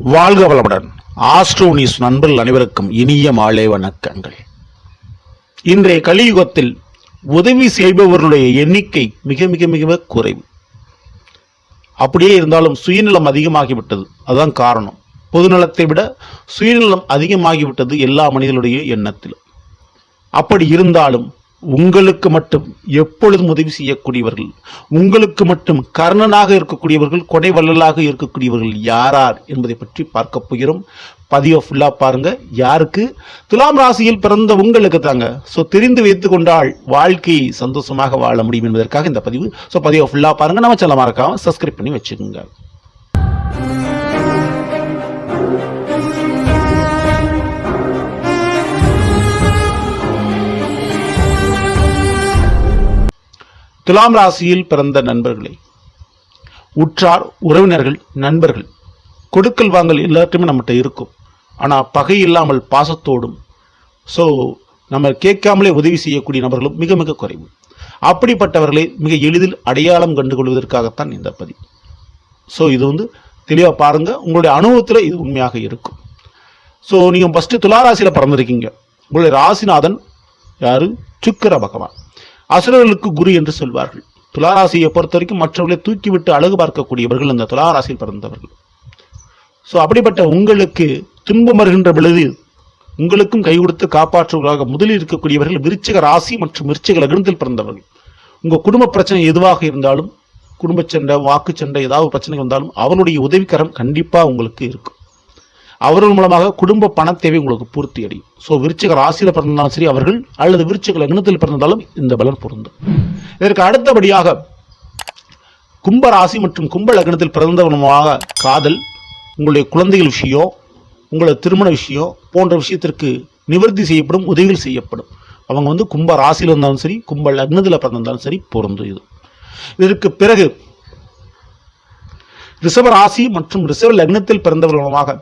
வாழ்க வளமுடன். Astro news நண்பர்கள் அனைவருக்கும் இனிய மாலை வணக்கங்கள். இன்றைய கலியுகத்தில் உதவி செய்பவர்களுடைய எண்ணிக்கை மிக மிக மிக குறைவு. அப்படியே இருந்தாலும் சுயநலம் அதிகமாகிவிட்டது. அதுதான் காரணம். பொதுநலத்தை விட சுயநலம் அதிகமாகிவிட்டது எல்லா மனிதர்களுடைய எண்ணத்திலும். அப்படி இருந்தாலும் உங்களுக்கு மட்டும் எப்பொழுதும் உதவி செய்யக்கூடியவர்கள், உங்களுக்கு மட்டும் கர்ணனாக இருக்கக்கூடியவர்கள், கொடை வள்ளலாக இருக்கக்கூடியவர்கள் யாரார் என்பதை பற்றி பார்க்க போகிறோம். பதிவை ஃபுல்லா பாருங்க. யாருக்கு? துலாம் ராசியில் பிறந்த உங்களுக்கு தாங்க. ஸோ தெரிந்து வைத்துக் கொண்டால் வாழ்க்கையை சந்தோஷமாக வாழ முடியும் என்பதற்காக இந்த பதிவு. ஸோ பதிவை ஃபுல்லா பாருங்க. நம்ம சேனலை மறக்காம சப்ஸ்கிரைப் பண்ணி வச்சுக்கோங்க. துலாம் ராசியில் பிறந்த நண்பர்களே, உற்றார் உறவினர்கள் நண்பர்கள் கொடுக்கல் வாங்கல் எல்லாத்தையுமே நம்மகிட்ட இருக்கும். ஆனால் பகை இல்லாமல் பாசத்தோடும் நம்ம கேட்காமலே உதவி செய்யக்கூடிய நபர்களும் மிக மிக குறைவு. அப்படிப்பட்டவர்களை மிக எளிதில் அடையாளம் கண்டுகொள்வதற்காகத்தான் இந்த பதிவு. இது தெளிவாக பாருங்க. உங்களுடைய அனுபவத்தில் இது உண்மையாக இருக்கும். நீங்கள் ஃபஸ்ட்டு துளாராசியில் பிறந்திருக்கீங்க. உங்களுடைய ராசிநாதன் யாரு? சுக்கிர பகவான். அசுரர்களுக்கு குரு என்று சொல்வார்கள். துளாராசியை பொறுத்த வரைக்கும் மற்றவர்களை தூக்கிவிட்டு அழகு பார்க்கக்கூடியவர்கள் இந்த துளாராசியில் பிறந்தவர்கள். அப்படிப்பட்ட உங்களுக்கு துன்பம் வருகின்ற பொழுது உங்களுக்கும் கை கொடுத்து காப்பாற்றுவதாக முதலில் இருக்கக்கூடியவர்கள் விருச்சிக ராசி மற்றும் விருச்சிக லக்னத்தில் பிறந்தவர்கள். உங்க குடும்ப பிரச்சனை எதுவாக இருந்தாலும், குடும்ப சண்டை, வாக்கு சண்டை, ஏதாவது பிரச்சனை வந்தாலும் அவருடைய உதவிக்கரம் கண்டிப்பா உங்களுக்கு இருக்கும். அவர்கள் மூலமாக குடும்ப பண தேவை உங்களுக்கு பூர்த்தி அடையும். விருச்சிக ராசியில பிறந்தாலும் சரி அவர்கள், அல்லது விருச்சிக லக்னத்தில் பிறந்தாலும் இந்த பலன் பொருந்தும். இதற்கு அடுத்தபடியாக கும்ப ராசி மற்றும் கும்ப லக்னத்தில் பிறந்தவனமாக காதல், உங்களுடைய குழந்தைகள் விஷயம், உங்களுடைய திருமண விஷயம் போன்ற விஷயத்திற்கு நிவர்த்தி செய்யப்படும், உதவிகள் செய்யப்படும். அவங்க கும்ப ராசியில் இருந்தாலும் சரி, கும்ப லக்னத்தில் பிறந்தாலும் சரி பொருந்தும். இதற்கு பிறகு ரிஷப ராசி மற்றும் ரிஷப லக்னத்தில் பிறந்தவர்கள் மூலமாக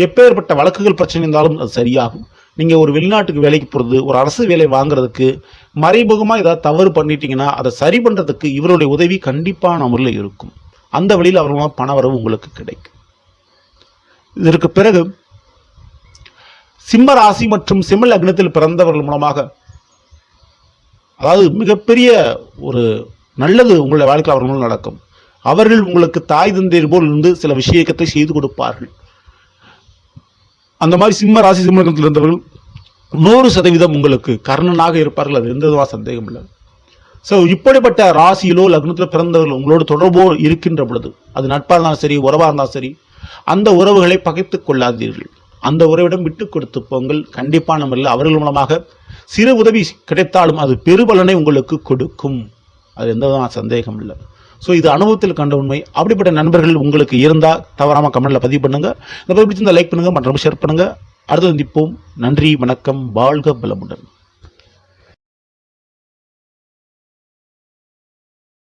எப்பேற்பட்ட வழக்குகள் பிரச்சனை இருந்தாலும் அது சரியாகும். நீங்கள் ஒரு வெளிநாட்டுக்கு வேலைக்கு போகிறது, ஒரு அரசு வேலை வாங்குறதுக்கு மறைமுகமாக ஏதாவது தவறு பண்ணிட்டீங்கன்னா அதை சரி பண்ணுறதுக்கு இவருடைய உதவி கண்டிப்பான முறையில் இருக்கும். அந்த வழியில் அவர்களால் பண வரவு உங்களுக்கு கிடைக்கும். இதற்கு பிறகு சிம்ம ராசி மற்றும் சிம்ம லக்னத்தில் பிறந்தவர்கள் மூலமாக, அதாவது மிகப்பெரிய ஒரு நல்லது உங்களுடைய வாழ்க்கையில் அவர்கள் மூலம் நடக்கும். அவர்கள் உங்களுக்கு தாய் தந்தையர் போல் இருந்து சில விஷயத்தை செய்து கொடுப்பார்கள். அந்த மாதிரி சிம்ம ராசி சிம்ம லக்னத்தில் இருந்தவர்கள் 100% உங்களுக்கு கர்ணனாக இருப்பார்கள். அது எந்த விதமான சந்தேகம் இல்லை. இப்படிப்பட்ட ராசியிலோ லக்னத்தில் பிறந்தவர்கள் உங்களோட தொடர்போ இருக்கின்ற பொழுது, அது நட்பாக இருந்தாலும் சரி, உறவாக இருந்தாலும் சரி, அந்த உறவுகளை பகைத்துக் கொள்ளாதீர்கள். அந்த உறவிடம் விட்டு கொடுத்து போங்கள். கண்டிப்பான முறையில் அவர்கள் மூலமாக சிறு உதவி கிடைத்தாலும் அது பெருபலனை உங்களுக்கு கொடுக்கும். அது எந்த விதமான சந்தேகம் இல்லை. இது அனுபவத்தில் கண்ட உண்மை. அப்படிப்பட்ட நண்பர்கள் உங்களுக்கு இருந்தால் தவறாமல் கமெண்ட்ல பதிவு பண்ணுங்க. இந்த பதிவு பிடிச்சிருந்தா லைக் பண்ணுங்க, மற்றவங்க ஷேர் பண்ணுங்க. அடுத்து சந்திப்போம். நன்றி, வணக்கம், வாழ்க வளமுடன்.